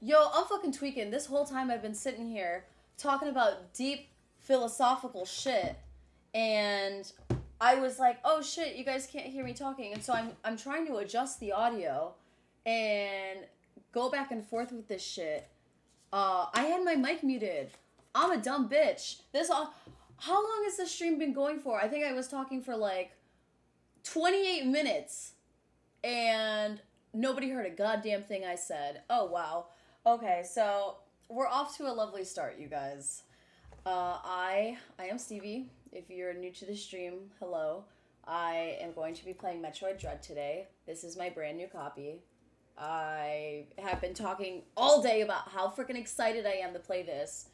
Yo, I'm fucking tweaking. This whole time I've been sitting here talking about deep philosophical shit, and I was like, "Oh shit, you guys can't hear me talking," and so I'm trying to adjust the audio and go back and forth with this shit. I had my mic muted. I'm a dumb bitch. This all. How long has this stream been going for? I think I was talking for like 28 minutes, and nobody heard a goddamn thing I said. Oh wow. Okay, so we're off to a lovely start, you guys. I am Stevie. If you're new to the stream, hello. I am going to be playing Metroid Dread today. This is my brand new copy. I have been talking all day about how freaking excited I am to play this.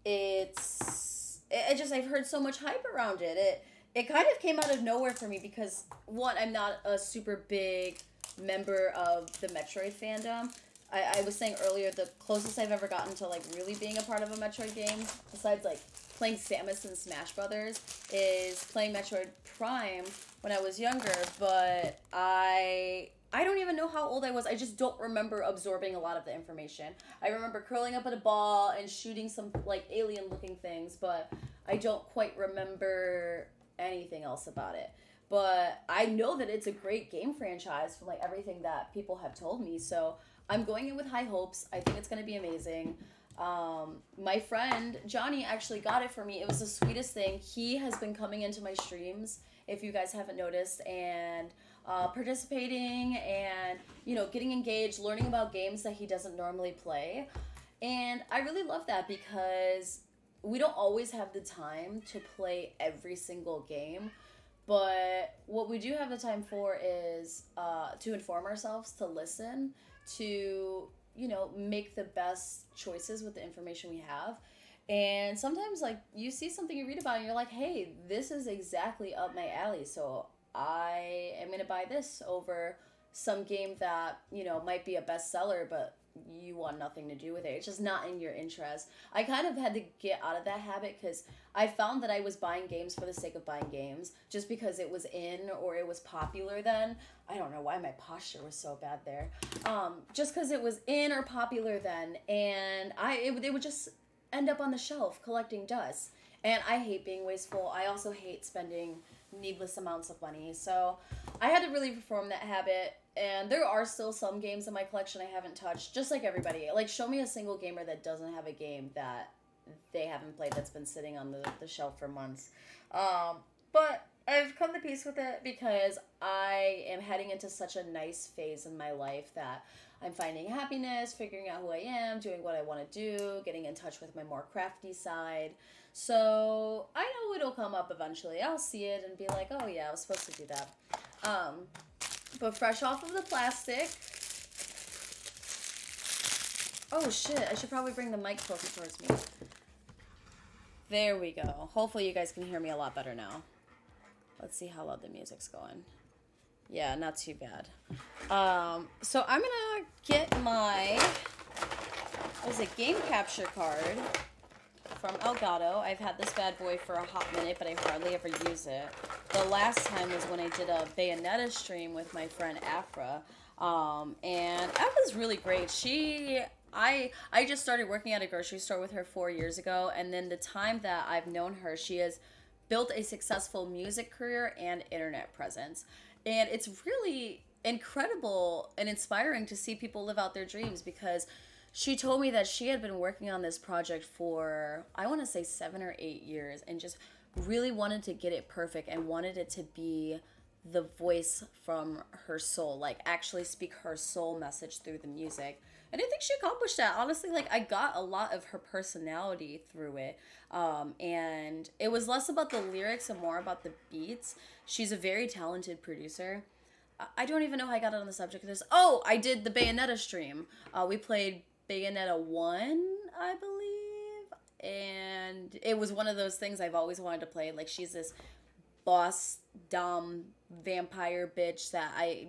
It just I've heard so much hype around it. It kind of came out of nowhere for me because one, I'm not a super big member of the Metroid fandom. I was saying earlier the closest I've ever gotten to like really being a part of a Metroid game, besides like playing Samus and Smash Brothers, is playing Metroid Prime when I was younger. But I don't even know how old I was. I just don't remember absorbing a lot of the information. I remember curling up in a ball and shooting some like alien looking things, but I don't quite remember anything else about it. But I know that it's a great game franchise from like everything that people have told me. So I'm going in with high hopes. I think it's going to be amazing. My friend Johnny actually got it for me. It was the sweetest thing. He has been coming into my streams, if you guys haven't noticed, and participating and getting engaged, learning about games that he doesn't normally play. And I really love that because we don't always have the time to play every single game. But what we do have the time for is to inform ourselves, to listen, to make the best choices with the information we have. And sometimes like you see something you read about and you're like, hey, this is exactly up my alley, so I am gonna buy this over some game that might be a bestseller, but you want nothing to do with it. It's just not in your interest. I kind of had to get out of that habit because I found that I was buying games for the sake of buying games just because it was in or it was popular then. I don't know why my posture was so bad there. Just because it was in or popular then, and it would just end up on the shelf collecting dust. And I hate being wasteful. I also hate spending needless amounts of money. So I had to really reform that habit. And there are still some games in my collection I haven't touched, just like everybody. Like, show me a single gamer that doesn't have a game that they haven't played that's been sitting on the shelf for months. But I've come to peace with it because I am heading into such a nice phase in my life that I'm finding happiness, figuring out who I am, doing what I want to do, getting in touch with my more crafty side. So I know it'll come up eventually. I'll see it and be like, oh yeah, I was supposed to do that. But fresh off of the plastic. Oh shit, I should probably bring the mic closer towards me. There we go. Hopefully you guys can hear me a lot better now. Let's see how loud the music's going. Yeah, not too bad. So I'm gonna get my, what is it, game capture card from Elgato. I've had this bad boy for a hot minute, but I hardly ever use it. The last time was when I did a Bayonetta stream with my friend Afra, and that was really great. I just started working at a grocery store with her 4 years ago, and then the time that I've known her, she has built a successful music career and internet presence. And it's really incredible and inspiring to see people live out their dreams because she told me that she had been working on this project for, I want to say 7 or 8 years, and just really wanted to get it perfect and wanted it to be the voice from her soul, like actually speak her soul message through the music. And I think she accomplished that. Honestly, like I got a lot of her personality through it. And it was less about the lyrics and more about the beats. She's a very talented producer. I don't even know how I got on the subject of this. Oh, I did the Bayonetta stream. We played Bayonetta 1, I believe. And it was one of those things I've always wanted to play. Like, she's this boss dumb vampire bitch that I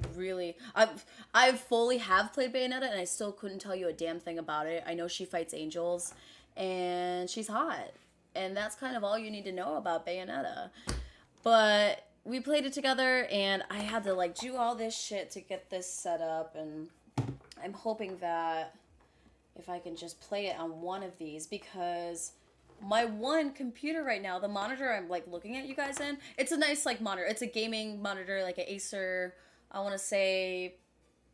fully have played Bayonetta and I still couldn't tell you a damn thing about it. I know she fights angels and she's hot. And that's kind of all you need to know about Bayonetta. But we played it together and I had to like do all this shit to get this set up, and I'm hoping that if I can just play it on one of these, because my one computer right now, the monitor I'm like looking at you guys in, it's a nice like monitor. It's a gaming monitor, like an Acer, I want to say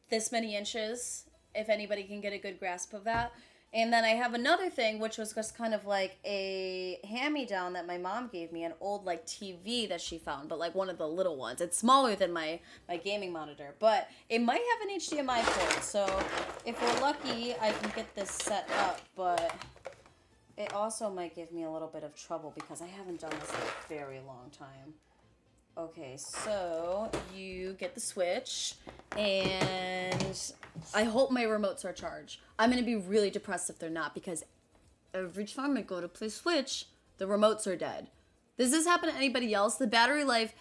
this many inches, if anybody can get a good grasp of that. And then I have another thing, which was just kind of like a hand-me-down that my mom gave me, an old like TV that she found, but like one of the little ones. It's smaller than my gaming monitor, but it might have an HDMI port. So if we're lucky, I can get this set up, but it also might give me a little bit of trouble because I haven't done this in a very long time. Okay, so you get the Switch, and I hope my remotes are charged. I'm going to be really depressed if they're not, because every time I go to play Switch, the remotes are dead. Does this happen to anybody else? The battery life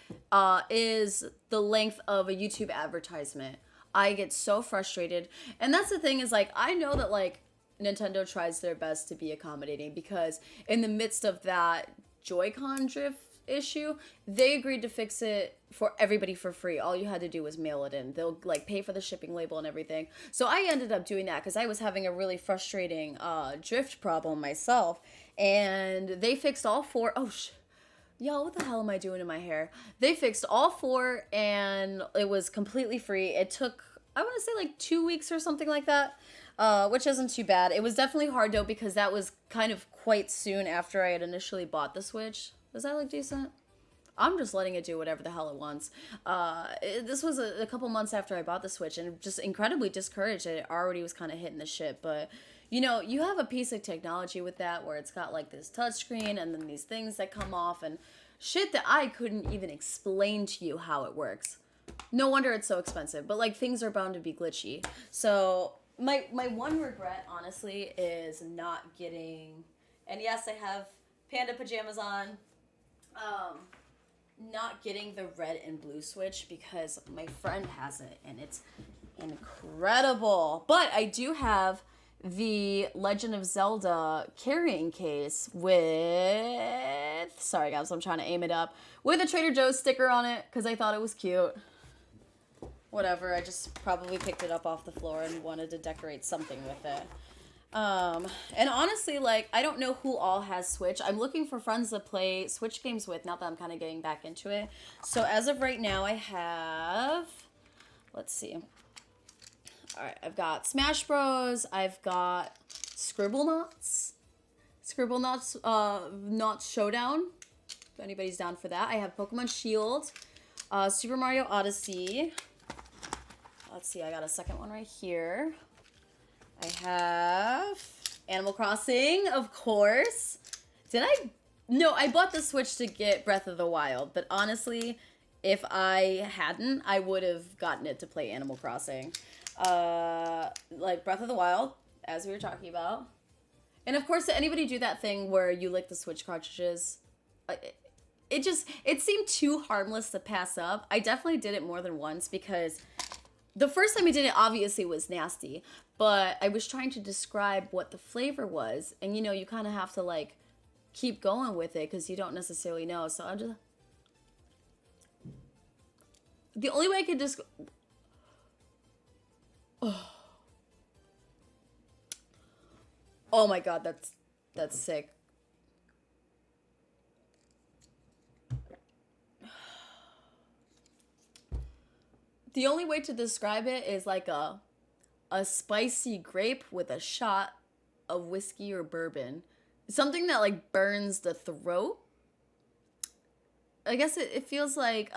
is the length of a YouTube advertisement. I get so frustrated. And that's the thing is, like, I know that, like, Nintendo tries their best to be accommodating, because in the midst of that Joy-Con drift issue, they agreed to fix it for everybody for free. All you had to do was mail it in. They'll like pay for the shipping label and everything. So I ended up doing that because I was having a really frustrating drift problem myself, and they fixed all four. Y'all, what the hell am I doing in my hair? They fixed all four, and it was completely free. It took, I want to say, like 2 weeks or something like that, which isn't too bad. It was definitely hard though, because that was kind of quite soon after I had initially bought the Switch. Does that look decent? I'm just letting it do whatever the hell it wants. This was a couple months after I bought the Switch, and just incredibly discouraged that it already was kind of hitting the shit. But, you know, you have a piece of technology with that where it's got like this touchscreen and then these things that come off and shit that I couldn't even explain to you how it works. No wonder it's so expensive. But, like, things are bound to be glitchy. So, my one regret, honestly, is not getting... And yes, I have panda pajamas on. Not getting the red and blue Switch because my friend has it and it's incredible. But I do have the Legend of Zelda carrying case with, sorry guys, I'm trying to aim it up, with a Trader Joe's sticker on it because I thought it was cute. Whatever, I just probably picked it up off the floor and wanted to decorate something with it. And honestly, like, I don't know who all has Switch. I'm looking for friends to play Switch games with, now that I'm kind of getting back into it. So as of right now, I have, let's see. Alright, I've got Smash Bros. I've got Scribblenauts. Scribblenauts Showdown. If anybody's down for that. I have Pokemon Shield. Super Mario Odyssey. Let's see, I got a second one right here. I have Animal Crossing, of course. No, I bought the Switch to get Breath of the Wild, but honestly, if I hadn't, I would have gotten it to play Animal Crossing. Like Breath of the Wild, as we were talking about. And of course, did anybody do that thing where you lick the Switch cartridges? It seemed too harmless to pass up. I definitely did it more than once because the first time I did it obviously was nasty, but I was trying to describe what the flavor was, and you know, you kind of have to like keep going with it because you don't necessarily know. So I'm just, the only way I could just, oh my god, that's sick. The only way to describe it is like a spicy grape with a shot of whiskey or bourbon. Something that like burns the throat. I guess it feels like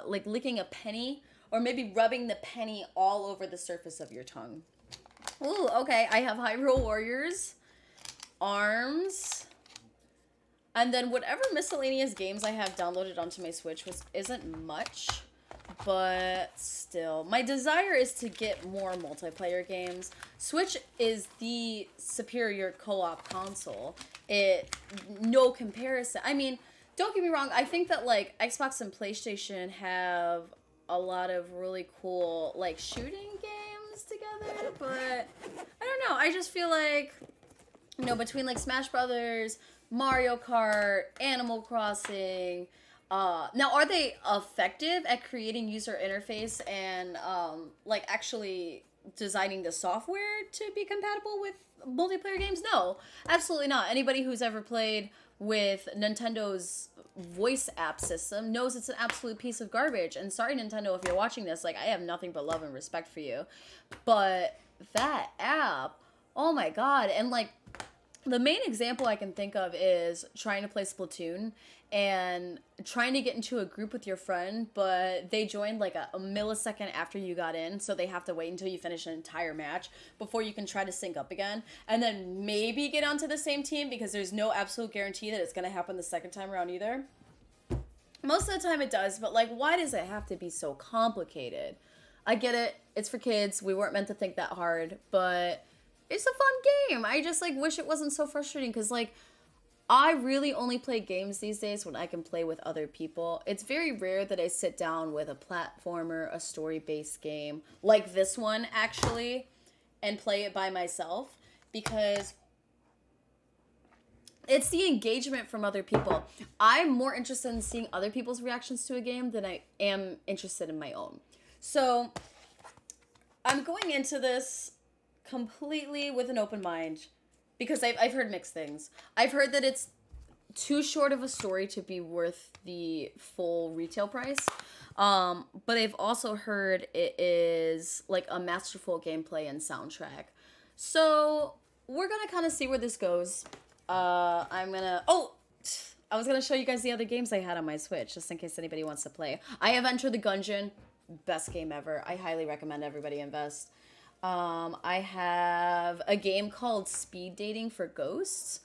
licking a penny, or maybe rubbing the penny all over the surface of your tongue. Ooh, okay. I have Hyrule Warriors, ARMS, and then whatever miscellaneous games I have downloaded onto my Switch isn't much. But still, my desire is to get more multiplayer games. Switch is the superior co-op console. No comparison. I mean, don't get me wrong. I think that like Xbox and PlayStation have a lot of really cool like shooting games together. But I don't know. I just feel like, you know, between like Smash Brothers, Mario Kart, Animal Crossing. Now, are they effective at creating user interface and, like, actually designing the software to be compatible with multiplayer games? No, absolutely not. Anybody who's ever played with Nintendo's voice app system knows it's an absolute piece of garbage. And sorry, Nintendo, if you're watching this, like, I have nothing but love and respect for you. But that app, oh my god. And like, the main example I can think of is trying to play Splatoon and trying to get into a group with your friend, but they joined like a millisecond after you got in, so they have to wait until you finish an entire match before you can try to sync up again, and then maybe get onto the same team, because there's no absolute guarantee that it's going to happen the second time around either. Most of the time it does, but like, why does it have to be so complicated? I get it, it's for kids, we weren't meant to think that hard, but it's a fun game. I just like wish it wasn't so frustrating, because like, I really only play games these days when I can play with other people. It's very rare that I sit down with a platformer, a story-based game like this one actually, and play it by myself, because it's the engagement from other people. I'm more interested in seeing other people's reactions to a game than I am interested in my own. So I'm going into this completely with an open mind, because I've heard mixed things. I've heard that it's too short of a story to be worth the full retail price. But I've also heard it is like a masterful gameplay and soundtrack. So we're gonna kind of see where this goes. I was gonna show you guys the other games I had on my Switch, just in case anybody wants to play. I have Enter the Gungeon, best game ever. I highly recommend everybody invest. I have a game called Speed Dating for Ghosts.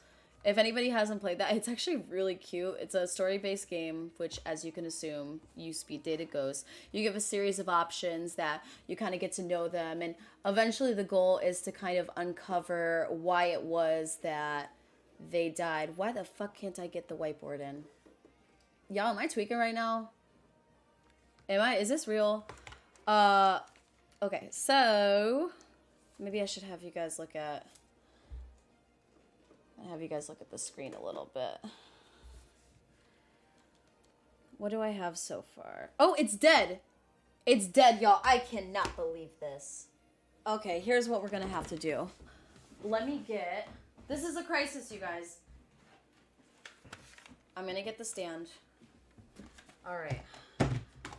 If anybody hasn't played that, it's actually really cute. It's a story-based game, which, as you can assume, you speed date a ghost. You give a series of options that you kind of get to know them, and eventually the goal is to kind of uncover why it was that they died. Why the fuck can't I get the whiteboard in? Y'all, am I tweaking right now? Is this real? Okay, so maybe I should have you guys look at the screen a little bit. What do I have so far? Oh, it's dead. It's dead, y'all. I cannot believe this. Okay, here's what we're gonna have to do. This is a crisis, you guys. I'm gonna get the stand. All right.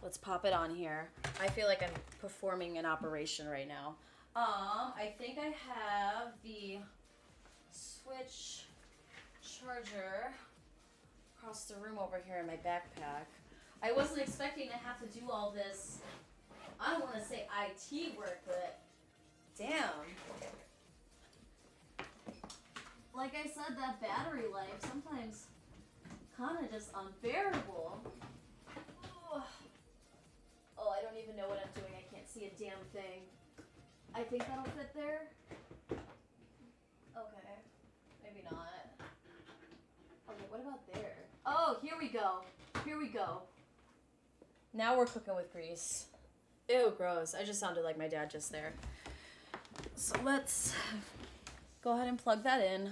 Let's pop it on here. I feel like I'm performing an operation right now. I think I have the Switch charger across the room over here in my backpack. I wasn't expecting to have to do all this, I don't want to say IT work, but damn. Like I said, that battery life sometimes kind of just unbearable. Oh, I don't even know what I'm doing. I can't see a damn thing. I think that'll fit there. Okay. Maybe not. Okay, what about there? Oh, here we go. Here we go. Now we're cooking with grease. Ew, gross. I just sounded like my dad just there. So let's go ahead and plug that in.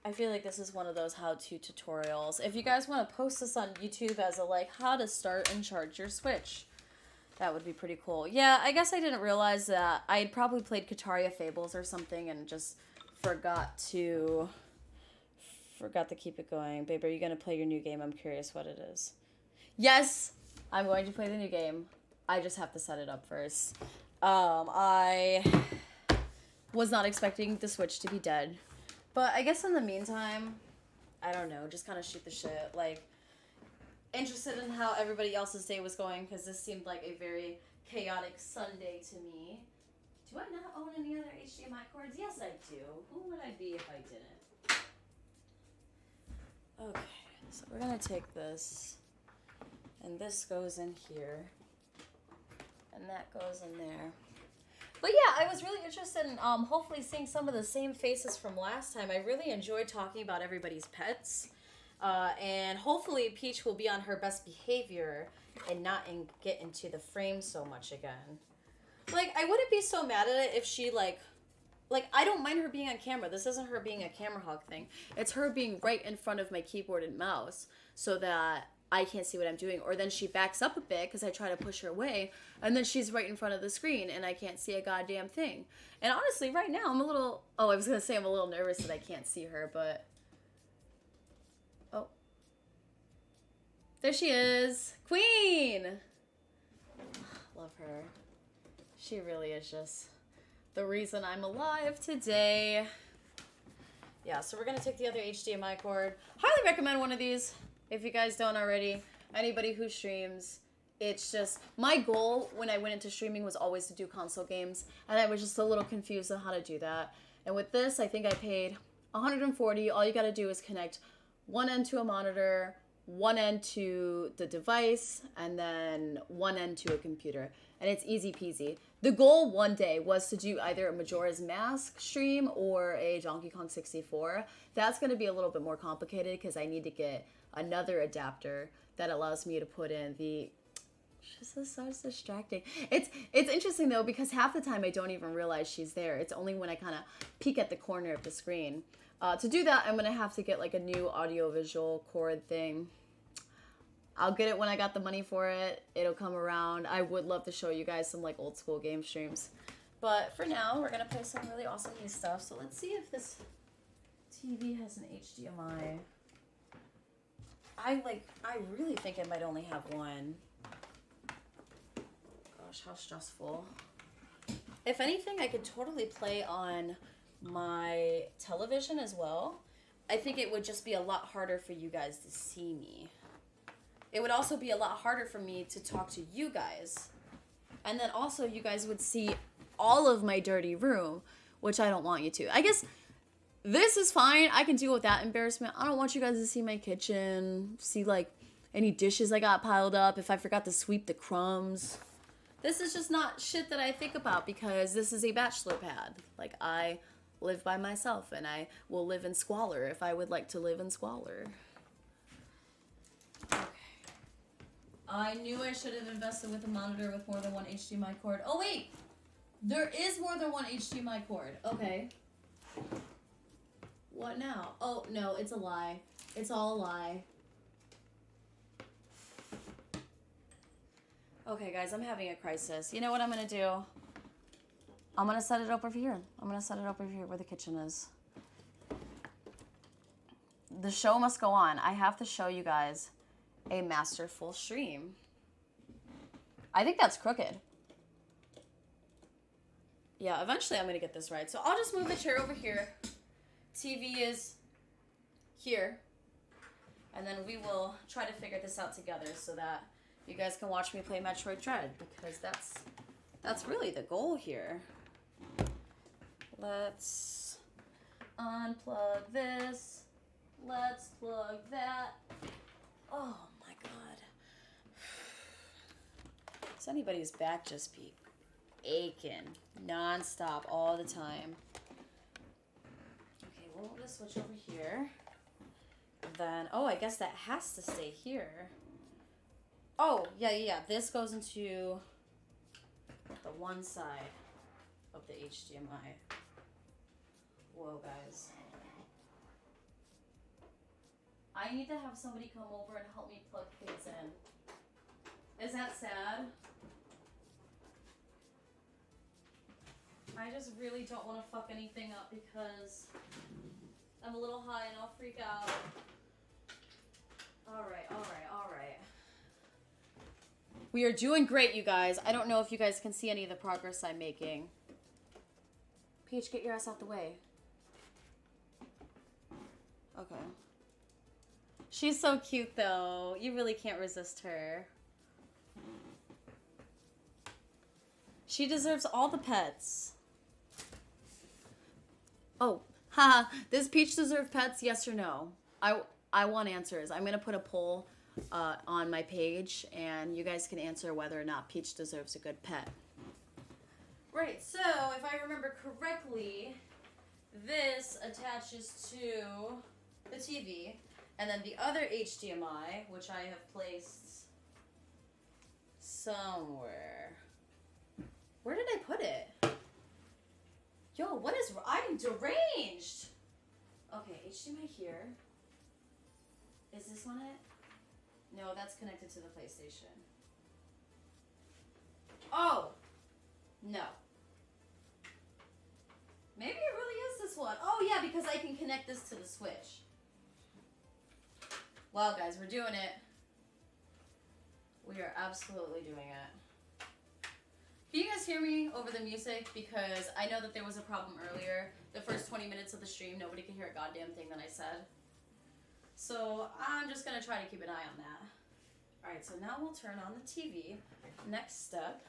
I feel like this is one of those how-to tutorials. If you guys want to post this on YouTube as a like how to start and charge your Switch, that would be pretty cool. Yeah, I guess I didn't realize that I had probably played Kataria Fables or something and just forgot to keep it going. Babe, are you going to play your new game? I'm curious what it is. Yes, I'm going to play the new game. I just have to set it up first. I was not expecting the Switch to be dead. But I guess in the meantime, I don't know, just kind of shoot the shit. Like, interested in how everybody else's day was going, because this seemed like a very chaotic Sunday to me. Do I not own any other HDMI cords? Yes, I do. Who would I be if I didn't? Okay, so we're going to take this, and this goes in here, and that goes in there. But yeah, I was really interested in hopefully seeing some of the same faces from last time. I really enjoyed talking about everybody's pets. And hopefully Peach will be on her best behavior and not get into the frame so much again. Like, I wouldn't be so mad at it if she, like, I don't mind her being on camera. This isn't her being a camera hog thing. It's her being right in front of my keyboard and mouse so that I can't see what I'm doing. Or then she backs up a bit because I try to push her away, and then she's right in front of the screen and I can't see a goddamn thing. And honestly, right now I'm a little, oh, I was going to say I'm a little nervous that I can't see her, but, oh. There she is. Queen! Love her. She really is just the reason I'm alive today. Yeah, so we're going to take the other HDMI cord. Highly recommend one of these if you guys don't already. Anybody who streams, it's just, my goal when I went into streaming was always to do console games, and I was just a little confused on how to do that. And with this, I think I paid $140. All you got to do is connect one end to a monitor, one end to the device, and then one end to a computer. And it's easy peasy. The goal one day was to do either a Majora's Mask stream or a Donkey Kong 64. That's going to be a little bit more complicated because I need to get another adapter that allows me to put in the... This is so distracting. It's interesting though because half the time I don't even realize she's there. It's only when I kind of peek at the corner of the screen. To do that, I'm going to have to get like a new audio-visual cord thing. I'll get it when I got the money for it. It'll come around. I would love to show you guys some like old school game streams. But for now, we're going to play some really awesome new stuff. So let's see if this TV has an HDMI. I really think it might only have one. Gosh, how stressful. If anything, I could totally play on my television as well. I think it would just be a lot harder for you guys to see me. It would also be a lot harder for me to talk to you guys. And then also you guys would see all of my dirty room, which I don't want you to. I guess this is fine. I can deal with that embarrassment. I don't want you guys to see my kitchen, see like any dishes I got piled up, if I forgot to sweep the crumbs. This is just not shit that I think about because this is a bachelor pad. Like, I live by myself and I will live in squalor if I would like to live in squalor. Okay. I knew I should have invested with a monitor with more than one HDMI cord. Oh wait! There is more than one HDMI cord. Okay. What now? Oh, no, it's a lie. It's all a lie. Okay, guys, I'm having a crisis. You know what I'm going to do? I'm going to set it up over here. I'm going to set it up over here where the kitchen is. The show must go on. I have to show you guys a masterful stream. I think that's crooked. Yeah, eventually I'm going to get this right. So I'll just move the chair over here. TV is here. And then we will try to figure this out together so that you guys can watch me play Metroid Dread, because that's really the goal here. Let's unplug this. Let's plug that. Oh my god. Does anybody's back just be aching non-stop all the time? Okay, well, we'll just switch over here. Then, oh, I guess that has to stay here. Oh, yeah. This goes into the one side of the HDMI. Whoa, guys. I need to have somebody come over and help me plug things in. Is that sad? I just really don't want to fuck anything up because I'm a little high and I'll freak out. Alright. We are doing great, you guys. I don't know if you guys can see any of the progress I'm making. Peach, get your ass out the way. Okay. She's so cute, though. You really can't resist her. She deserves all the pets. Oh, haha. Does Peach deserve pets? Yes or no? I want answers. I'm going to put a poll on my page, and you guys can answer whether or not Peach deserves a good pet. Right, so if I remember correctly, this attaches to the TV, and then the other HDMI, which I have placed somewhere. Where did I put it? Yo, what is... I'm deranged! Okay, HDMI here. Is this one it? No, that's connected to the PlayStation. Oh! No. Maybe it really is this one. Oh, yeah, because I can connect this to the Switch. Wow, guys, we're doing it. We are absolutely doing it. Can you guys hear me over the music? Because I know that there was a problem earlier. The first 20 minutes of the stream, nobody could hear a goddamn thing that I said. So I'm just going to try to keep an eye on that. Alright, so now we'll turn on the TV. Next step.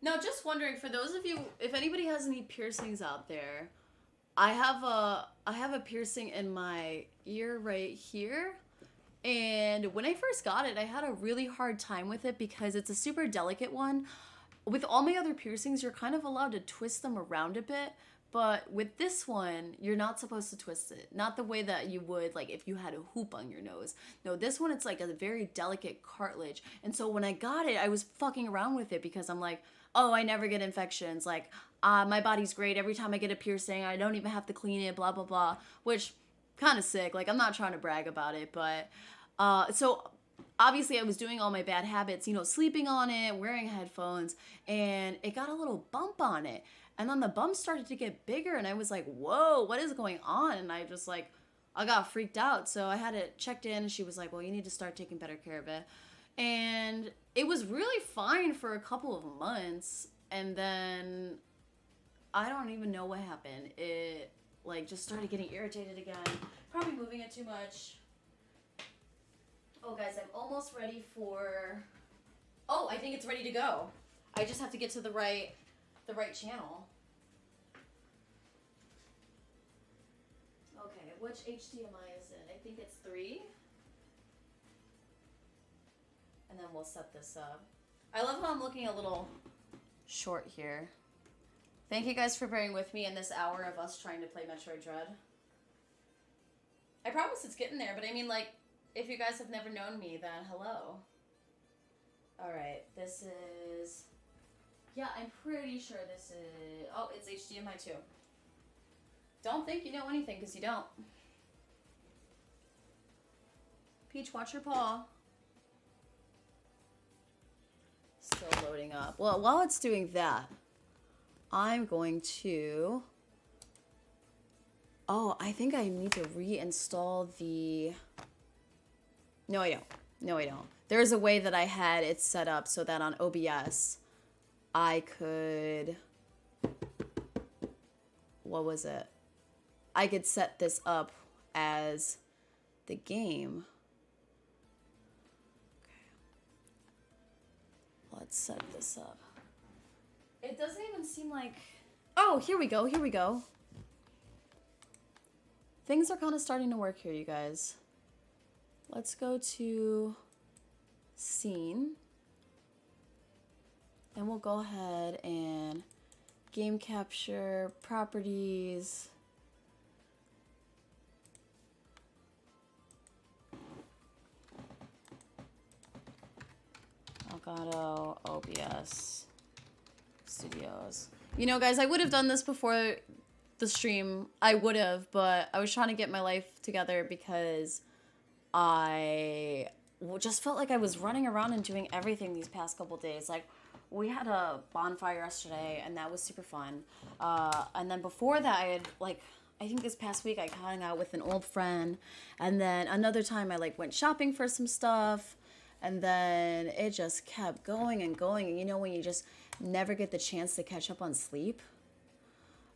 Now, just wondering, for those of you, if anybody has any piercings out there, I have a piercing in my ear right here. And when I first got it, I had a really hard time with it because it's a super delicate one. With all my other piercings, you're kind of allowed to twist them around a bit. But with this one, you're not supposed to twist it. Not the way that you would, like, if you had a hoop on your nose. No, this one, it's like a very delicate cartilage. And so when I got it, I was fucking around with it because I'm like, oh, I never get infections. Like, my body's great. Every time I get a piercing, I don't even have to clean it, blah, blah, blah. Which, kind of sick. Like, I'm not trying to brag about it. But, so obviously I was doing all my bad habits, you know, sleeping on it, wearing headphones, and it got a little bump on it. And then the bump started to get bigger, and I was like, whoa, what is going on? And I just, like, I got freaked out. So I had it checked in, and she was like, well, you need to start taking better care of it. And it was really fine for a couple of months. And then I don't even know what happened. It, like, just started getting irritated again. Probably moving it too much. Oh, guys, I'm almost ready for... Oh, I think it's ready to go. I just have to get to the right channel. Okay, which HDMI is it? I think it's 3. And then we'll set this up. I love how I'm looking a little short here. Thank you guys for bearing with me in this hour of us trying to play Metroid Dread. I promise it's getting there, but I mean, like, if you guys have never known me, then hello. Alright, this is... Yeah, I'm pretty sure this is... Oh, it's HDMI too. Don't think you know anything, because you don't. Peach, watch your paw. Still loading up. Well, while it's doing that, I'm going to... Oh, I think I need to reinstall the... No, I don't. No, I don't. There's a way that I had it set up so that on OBS, I could... What was it? I could set this up as the game. Okay. Let's set this up. It doesn't even seem like... Oh, here we go. Here we go. Things are kind of starting to work here, you guys. Let's go to scene. And we'll go ahead and game capture, properties. Elgato, OBS, Studios. You know, guys, I would have done this before the stream. I would have, but I was trying to get my life together because I just felt like I was running around and doing everything these past couple days. Like, we had a bonfire yesterday, and that was super fun. And then before that, I had, like, I think this past week I hung out with an old friend. And then another time I, like, went shopping for some stuff. And then it just kept going and going. And you know when you just never get the chance to catch up on sleep?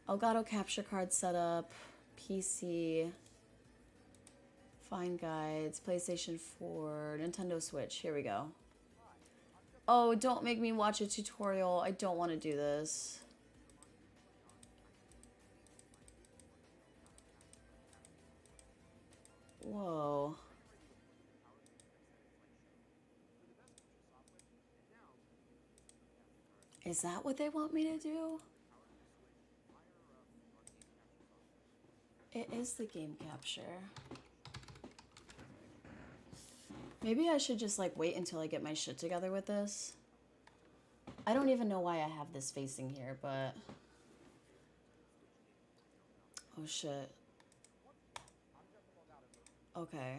Elgato capture card setup, PC, find guides, PlayStation 4, Nintendo Switch. Here we go. Oh, don't make me watch a tutorial. I don't want to do this. Whoa. Is that what they want me to do? It is the game capture. Maybe I should just, like, wait until I get my shit together with this. I don't even know why I have this facing here, but... Oh, shit. Okay.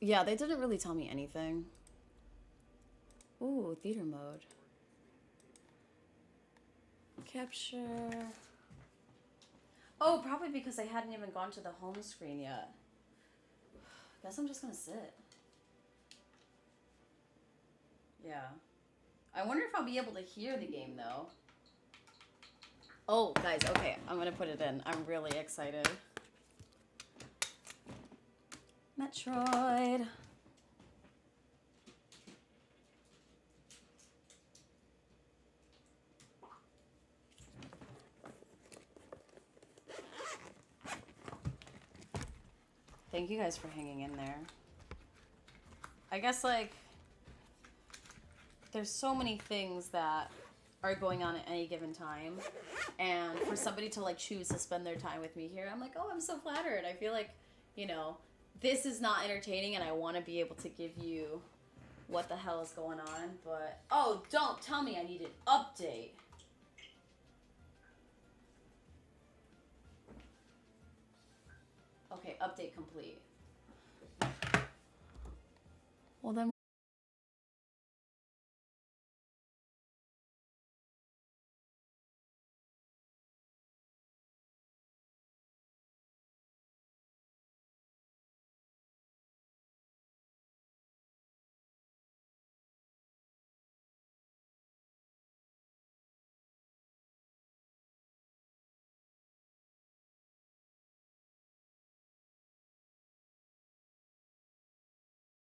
Yeah, they didn't really tell me anything. Ooh, theater mode. Capture. Oh, probably because I hadn't even gone to the home screen yet. Guess I'm just gonna sit. Yeah. I wonder if I'll be able to hear the game though. Oh, guys, okay, I'm gonna put it in. I'm really excited. Metroid. Thank you guys for hanging in there. I guess, like, there's so many things that are going on at any given time. And for somebody to, like, choose to spend their time with me here, I'm like, oh, I'm so flattered. I feel like, you know, this is not entertaining and I want to be able to give you what the hell is going on. But, oh, don't tell me I need an update. Okay, update complete. Well, then